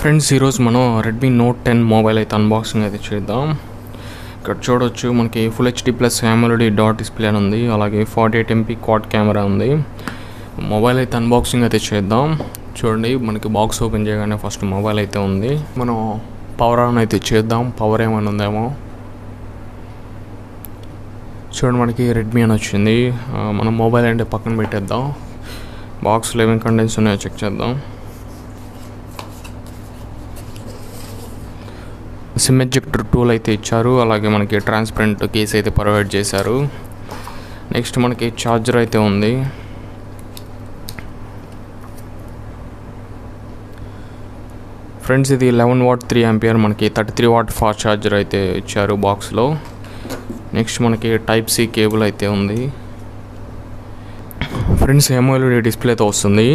Friends, ఈరోజు మనం Redmi note 10 mobile అయితే అన్బాక్సింగ్ అయితే చేద్దాం. ఇక్కడ చూడొచ్చు మనకి full HD plus AMOLED dot display అని ఉంది. అలాగే 48 MP క్వాడ్ కెమెరా ఉంది. మొబైల్ అయితే అన్బాక్సింగ్ అయితే చేద్దాం. చూడండి, మనకి బాక్స్ ఓపెన్ చేయగానే ఫస్ట్ మొబైల్ అయితే ఉంది. మనం పవర్ ఆన్ అయితే చేద్దాం. పవర్ ఏమైనా ఉందేమో చూడండి. మనకి రెడ్మీ అని వచ్చింది. మనం మొబైల్ అంటే పక్కన పెట్టేద్దాం. బాక్స్లో ఏమేమి కంటెంట్స్ ఉన్నాయో చెక్ చేద్దాం. సిమ్ ఎజెక్టర్ టూల్ అయితే ఇచ్చారు. అలాగే మనకి ట్రాన్స్పరెంట్ కేస్ అయితే ప్రొవైడ్ చేశారు. నెక్స్ట్ మనకి ఛార్జర్ అయితే ఉంది. ఫ్రెండ్స్, ఇది 11 వాట్ 3 ఆంపియర్ మనకి 33 వాట్ ఫాస్ట్ ఛార్జర్ అయితే ఇచ్చారు బాక్స్లో. నెక్స్ట్ మనకి టైప్ సి కేబుల్ అయితే ఉంది. ఫ్రెండ్స్, AMOLED డిస్ప్లేతో వస్తుంది.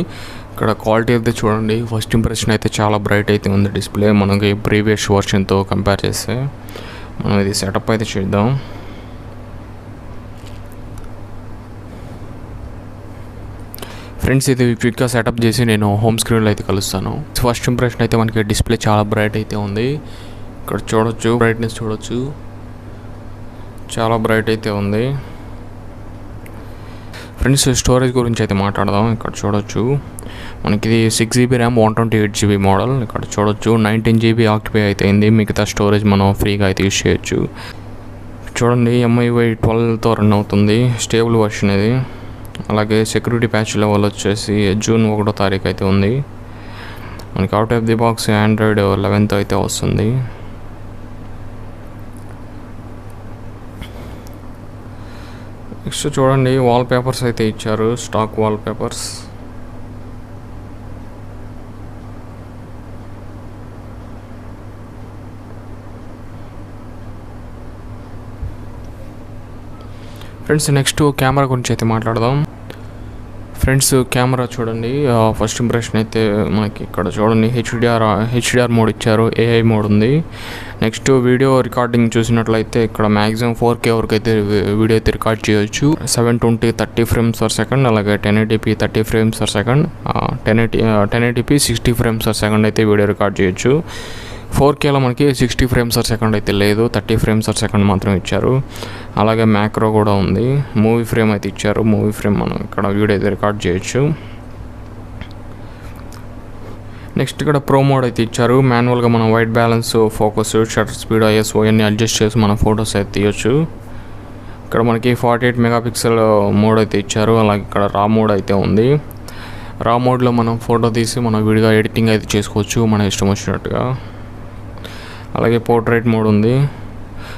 ఇక్కడ క్వాలిటీ అయితే చూడండి. ఫస్ట్ ఇంప్రెషన్ అయితే చాలా బ్రైట్ అయితే ఉంది డిస్ప్లే మనకి ప్రీవియస్ వర్షన్తో కంపేర్ చేస్తే. మనం ఇది సెటప్ అయితే చేద్దాం. ఫ్రెండ్స్, ఇది క్విక్గా సెటప్ చేసి నేను హోమ్ స్క్రీన్లో అయితే కలుస్తాను. ఫస్ట్ ఇంప్రెషన్ అయితే మనకి డిస్ప్లే చాలా బ్రైట్ అయితే ఉంది. ఇక్కడ చూడొచ్చు, బ్రైట్నెస్ చూడొచ్చు, చాలా బ్రైట్ అయితే ఉంది. ఫ్రెండ్స్, స్టోరేజ్ గురించి అయితే మాట్లాడదాం. ఇక్కడ చూడొచ్చు మనకి ఇది 6GB ర్యామ్ 128GB మోడల్. ఇక్కడ చూడొచ్చు 19GB ఆక్యుపై అయితే అయింది. మిగతా స్టోరేజ్ మనం ఫ్రీగా అయితే యూజ్ చేయొచ్చు. చూడండి, MIUI 12తో రన్ అవుతుంది. స్టేబుల్ వర్షన్ ఇది. అలాగే సెక్యూరిటీ ప్యాచ్ లెవెల్ వచ్చేసి జూన్ 1వ తారీఖు అయితే ఉంది. మనకి out of the box Android 11తో అయితే వస్తుంది. నెక్స్ట్ చూడండి, వాల్ పేపర్స్ అయితే ఇచ్చారు. Stock wall papers. Friends, next camera గురించి అయితే మాట్లాడదాం. ఫ్రెండ్స్, కెమెరా చూడండి. ఫస్ట్ ఇంప్రెషన్ అయితే మనకి ఇక్కడ చూడండి హెచ్డిఆర్ మోడ్ ఇచ్చారు. AI మోడ్ ఉంది. నెక్స్ట్ వీడియో రికార్డింగ్ చూసినట్లయితే ఇక్కడ మ్యాక్సిమం 4K వరకు అయితే వీడియో అయితే రికార్డ్ చేయొచ్చు. 720 30 frames per second, అలాగే 1080p 30 frames per second, 1080p 60 frames per second అయితే వీడియో రికార్డ్ చేయొచ్చు. 4Kలో మనకి 60 frames per second అయితే లేదు, 30 frames per second మాత్రం ఇచ్చారు. అలాగే మ్యాక్రో కూడా ఉంది. మూవీ ఫ్రేమ్ అయితే ఇచ్చారు. మూవీ ఫ్రేమ్ మనం ఇక్కడ వీడియో అయితే రికార్డ్ చేయొచ్చు. నెక్స్ట్ ఇక్కడ ప్రో మోడ్ అయితే ఇచ్చారు. మాన్యువల్గా మనం white balance, focus, shutter speed, ISO అన్నీ అడ్జస్ట్ చేసి మనం ఫొటోస్ అయితే తీయొచ్చు. ఇక్కడ మనకి 48 మెగాపిక్సెల్ మోడ్ అయితే ఇచ్చారు. అలాగే ఇక్కడ రా మోడ్ అయితే ఉంది. రా మోడ్లో మనం ఫోటో తీసి మనం విడిగా ఎడిటింగ్ అయితే చేసుకోవచ్చు మన ఇష్టం వచ్చినట్టుగా. అలాగే పోర్ట్రేట్ మోడ్ ఉంది.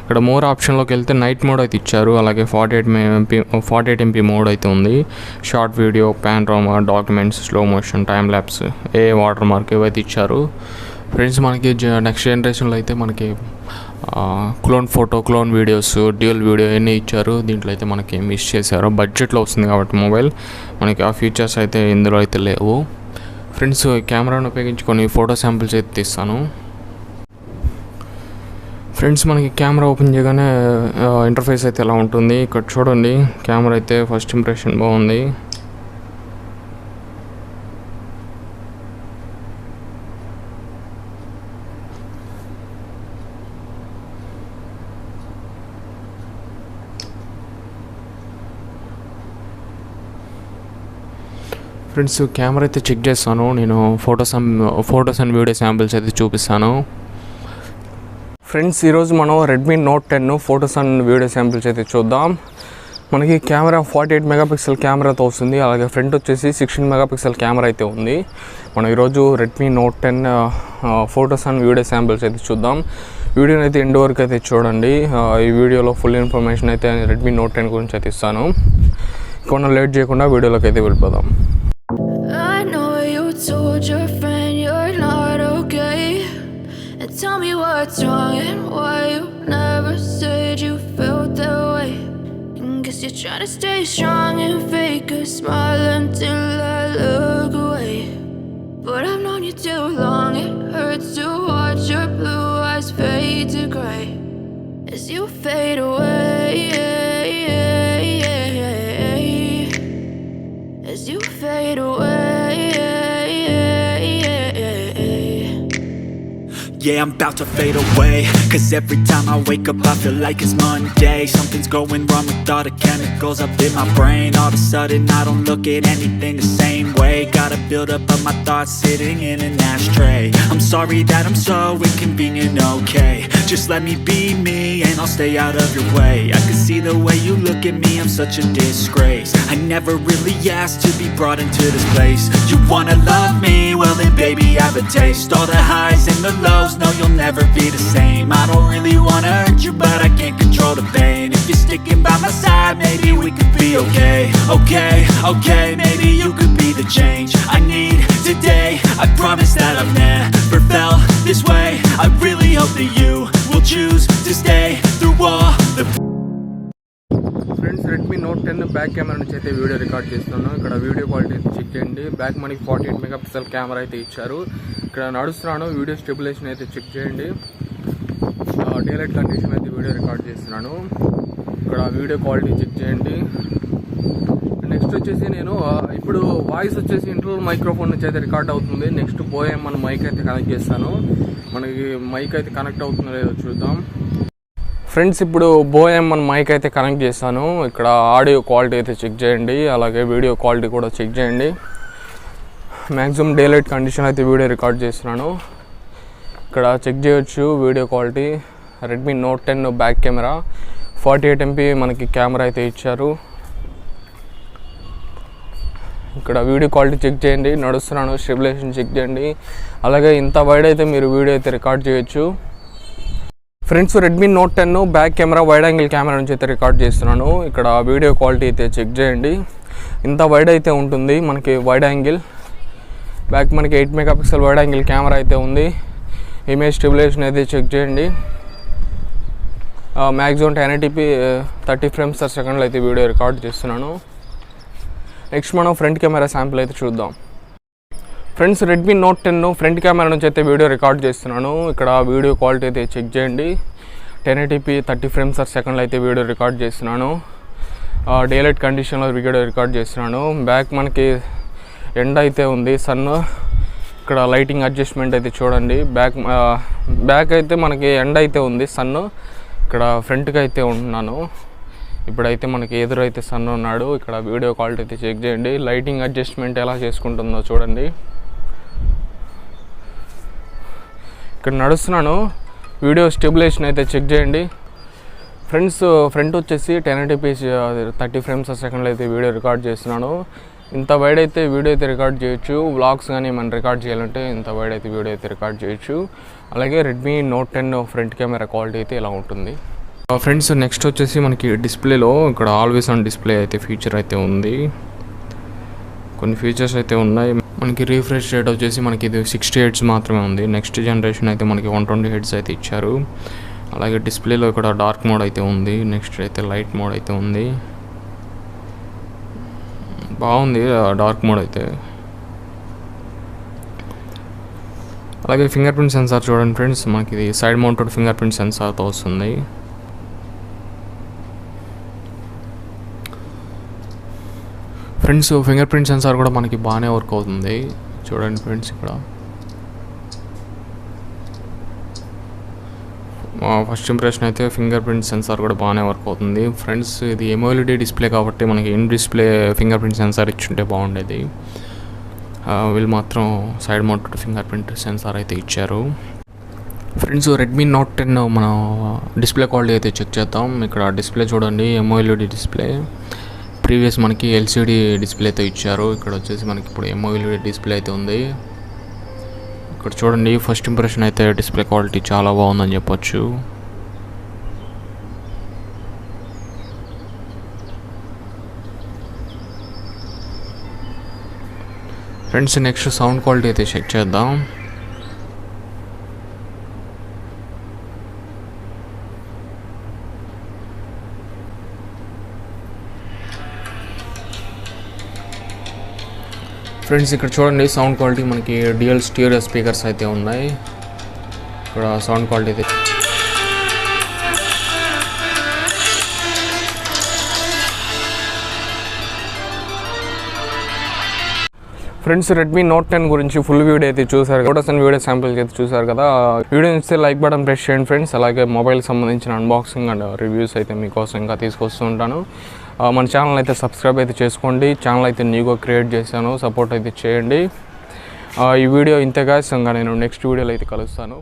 ఇక్కడ మోర్ ఆప్షన్లోకి వెళ్తే నైట్ మోడ్ అయితే ఇచ్చారు. అలాగే 48 MP మోడ్ అయితే ఉంది. Short video, panorama, documents, slow motion, time lapse, water mark ఇవైతే ఇచ్చారు. ఫ్రెండ్స్, మనకి నెక్స్ట్ జనరేషన్లో అయితే మనకి clone photo, clone videos, dual video అన్నీ ఇచ్చారు. దీంట్లో అయితే మనకి మిస్ చేశారు. బడ్జెట్లో వస్తుంది కాబట్టి మొబైల్ మనకి ఆ ఫీచర్స్ అయితే ఇందులో అయితే లేవు. ఫ్రెండ్స్, కెమెరాను ఉపయోగించి కొన్ని ఫోటో శాంపిల్స్ అయితే తీస్తాను. ఫ్రెండ్స్, మనకి కెమెరా ఓపెన్ చేయగానే ఇంటర్ఫేస్ అయితే ఎలా ఉంటుంది. ఇక్కడ చూడండి, కెమెరా అయితే ఫస్ట్ ఇంప్రెషన్ బాగుంది. ఫ్రెండ్స్, కెమెరా అయితే చెక్ చేస్తాను. నేను ఫొటోస్ అండ్ వీడియో శాంపిల్స్ అయితే చూపిస్తాను. ఫ్రెండ్స్, ఈరోజు మనం Redmi note 10 photos and video samples అయితే చూద్దాం. మనకి కెమెరా 48 మెగాపిక్సెల్ కెమెరాతో వస్తుంది. అలాగే ఫ్రంట్ వచ్చేసి 16 మెగాపిక్సెల్ కెమెరా అయితే ఉంది. మనం ఈరోజు Redmi note 10 photos and video samples అయితే చూద్దాం. వీడియోని అయితే ఎండ్ వరకు అయితే చూడండి. ఈ వీడియోలో ఫుల్ ఇన్ఫర్మేషన్ అయితే రెడ్మీ నోట్ 10 గురించి అయితే ఇస్తాను. కొంచెం లేట్ చేయకుండా వీడియోలోకి అయితే వెళ్ళిపోదాం. Tell me what's wrong and why you never said you felt that way. Guess you're trying to stay strong and fake a smile until I look away. But I've known you too long, it hurts to watch your blue eyes fade to gray as you fade away. As you fade away. Yeah, I'm about to fade away. Cause every time I wake up I feel like it's Monday. Something's going wrong with all the chemicals up in my brain. All of a sudden I don't look at anything the same way. Gotta build up of my thoughts sitting in an ashtray. I'm sorry that I'm so inconvenient, okay. Just let me be me and I'll stay out of your way. I can see the way you look at me, I'm such a disgrace. I never really asked to be brought into this place. You wanna love me? Well then baby have a taste. All the highs and the lows, no you'll never be the same. I don't really wanna hurt you but I can't control the pain. If you're sticking by my side, maybe we could be okay. Okay, maybe you could be the change I need today. I promise that I've never felt this way. I really hope that you will choose to stay through all the friends Redmi note 10 back camera నుంచి అయితే video record చేస్తున్నాను. ఇక్కడ video quality అయితే check చేయండి. Back మనకి 48 megapixel camera అయితే ఇచ్చారు. ఇక్కడ నడుస్తున్నాను, వీడియో స్టెబిలైజేషన్ అయితే చెక్ చేయండి. డేలైట్ కండిషన్ అయితే వీడియో రికార్డ్ చేస్తున్నాను. ఇక్కడ వీడియో క్వాలిటీ చెక్ చేయండి. నెక్స్ట్ వచ్చేసి నేను ఇప్పుడు వాయిస్ వచ్చేసి ఇంటర్నల్ మైక్రోఫోన్ నుంచి అయితే రికార్డ్ అవుతుంది. నెక్స్ట్ పోయే మన మైక్ అయితే కనెక్ట్ చేస్తాను. మనకి మైక్ అయితే కనెక్ట్ అవుతుందో లేదో చూద్దాం. ఫ్రెండ్స్ ఇప్పుడు బోఎం మన మైక్ అయితే కనెక్ట్ చేస్తాను. ఇక్కడ ఆడియో క్వాలిటీ అయితే చెక్ చేయండి, అలాగే వీడియో క్వాలిటీ కూడా చెక్ చేయండి. మ్యాక్సిమం డేలైట్ కండిషన్ అయితే వీడియో రికార్డ్ చేస్తున్నాను. ఇక్కడ చెక్ చేయొచ్చు video quality. Redmi note 10 back camera 48 MP మనకి కెమెరా అయితే ఇచ్చారు. ఇక్కడ వీడియో క్వాలిటీ చెక్ చేయండి. నడుస్తున్నాను, స్టెబిలైజేషన్ చెక్ చేయండి. అలాగే ఇంత వైడ్ అయితే మీరు వీడియో అయితే రికార్డ్ చేయొచ్చు. Friends Redmi note 10 back camera wide angle camera నుంచి అయితే రికార్డ్ చేస్తున్నాను. ఇక్కడ వీడియో క్వాలిటీ అయితే చెక్ చేయండి. ఇంత వైడ్ అయితే ఉంటుంది మనకి వైడ్ యాంగిల్. బ్యాక్ మనకి 8 మెగాపిక్సెల్ వైడ్ యాంగిల్ కెమెరా అయితే ఉంది. ఇమేజ్ స్టెబిలైజేషన్ అయితే చెక్ చేయండి. Maximum 1080p 30 frames per second అయితే వీడియో రికార్డ్ చేస్తున్నాను. నెక్స్ట్ మనం ఫ్రంట్ కెమెరా శాంపుల్ అయితే చూద్దాం. Friends Redmi note 10 front camera నుంచి అయితే వీడియో రికార్డ్ చేస్తున్నాను. ఇక్కడ వీడియో క్వాలిటీ అయితే చెక్ చేయండి. 1080p 30 frames per second అయితే వీడియో రికార్డ్ చేస్తున్నాను. డేలైట్ కండిషన్లో వీడియో రికార్డ్ చేస్తున్నాను. బ్యాక్ మనకి ఎండ అయితే ఉంది, సన్. ఇక్కడ లైటింగ్ అడ్జస్ట్మెంట్ అయితే చూడండి. బ్యాక్ అయితే మనకి ఎండ అయితే ఉంది, సన్. ఇక్కడ ఫ్రంట్కి అయితే ఉంటున్నాను. ఇప్పుడైతే మనకి ఎదురైతే సన్ ఉన్నాడు. ఇక్కడ వీడియో క్వాలిటీ అయితే చెక్ చేయండి. లైటింగ్ అడ్జస్ట్మెంట్ ఎలా చేసుకుంటుందో చూడండి. ఇక్కడ నడుస్తున్నాను, వీడియో స్టెబిలైజేషన్ అయితే చెక్ చేయండి. ఫ్రెండ్స్ ఫ్రంట్ వచ్చేసి 1080p 30 frames per second అయితే వీడియో రికార్డ్ చేస్తున్నాను. ఇంత వైడ్ అయితే వీడియో అయితే రికార్డ్ చేయొచ్చు. వ్లాగ్స్ కానీ మనం రికార్డ్ చేయాలంటే ఇంత వైడ్ అయితే వీడియో అయితే రికార్డ్ చేయొచ్చు. అలాగే Redmi note 10 front camera quality అయితే ఇలా ఉంటుంది. ఫ్రెండ్స్ నెక్స్ట్ వచ్చేసి మనకి డిస్ప్లేలో ఇక్కడ ఆల్వేస్ ఆన్ డిస్ప్లే అయితే ఫీచర్ అయితే ఉంది. కొన్ని ఫీచర్స్ అయితే ఉన్నాయి. మనకి రీఫ్రెష్ రేట్ వచ్చేసి మనకి ఇది 60 Hz మాత్రమే ఉంది. నెక్స్ట్ జనరేషన్ అయితే మనకి 120 Hz అయితే ఇచ్చారు. అలాగే డిస్ప్లేలో ఇక్కడ డార్క్ మోడ్ అయితే ఉంది. నెక్స్ట్ అయితే లైట్ మోడ్ అయితే ఉంది. బాగుంది డార్క్ మోడ్ అయితే. అలాగే ఫింగర్ ప్రింట్ సెన్సార్ చూడండి ఫ్రెండ్స్, మనకి ఇది సైడ్ మౌంటెడ్ ఫింగర్ ప్రింట్ సెన్సార్తో వస్తుంది. ఫ్రెండ్స్ ఫింగర్ ప్రింట్ సెన్సార్ కూడా మనకి బాగానే వర్క్ అవుతుంది చూడండి ఫ్రెండ్స్. ఇక్కడ ఫస్ట్ ఇంప్రెషన్ అయితే ఫింగర్ ప్రింట్ సెన్సార్ కూడా బాగానే వర్క్ అవుతుంది ఫ్రెండ్స్. ఇది AMOLED డిస్ప్లే కాబట్టి మనకి in display fingerprint sensor ఇచ్చుంటే బాగుండేది. వీళ్ళు మాత్రం side mounted fingerprint sensor అయితే ఇచ్చారు. ఫ్రెండ్స్ రెడ్మీ నోట్ 10 మనం డిస్ప్లే క్వాలిటీ అయితే చెక్ చేద్దాం. ఇక్కడ డిస్ప్లే చూడండి, AMOLED డిస్ప్లే. ప్రీవియస్ మనకి LCD డిస్ప్లే అయితే ఇచ్చారు. ఇక్కడ వచ్చేసి మనకి ఇప్పుడు AMOLED డిస్ప్లే అయితే ఉంది. ఇక్కడ చూడండి ఫస్ట్ ఇంప్రెషన్ అయితే డిస్ప్లే క్వాలిటీ చాలా బాగుందని చెప్పొచ్చు. ఫ్రెండ్స్ నెక్స్ట్ సౌండ్ క్వాలిటీ అయితే చెక్ చేద్దాం. ఫ్రెండ్స్ ఇక్కడ చూడండి సౌండ్ క్వాలిటీ మనకి డ్యూయల్ స్టీరియో స్పీకర్స్ అయితే ఉన్నాయి. ఇక్కడ సౌండ్ క్వాలిటీ అయితే ఫ్రెండ్స్ రెడ్మీ నోట్ 10 గురించి ఫుల్ వీడియో అయితే చూసారు, ఫోటోస్ అండ్ వీడియో శాంపిల్స్ అయితే చూసారు కదా. వీడియో ఇస్తే లైక్ బటన్ ప్రెస్ చేయండి ఫ్రెండ్స్. అలాగే మొబైల్ సంబంధించిన అన్బాక్సింగ్ అండ్ రివ్యూస్ అయితే మీకోసం ఇంకా తీసుకొస్తూ ఉంటాను. మన ఛానల్ అయితే సబ్స్క్రైబ్ అయితే చేసుకోండి. ఛానల్ అయితే న్యూగా క్రియేట్ చేశాను, సపోర్ట్ అయితే చేయండి. ఈ వీడియో ఇంతగా ఇంకా నేను నెక్స్ట్ వీడియోలో అయితే కలుస్తాను.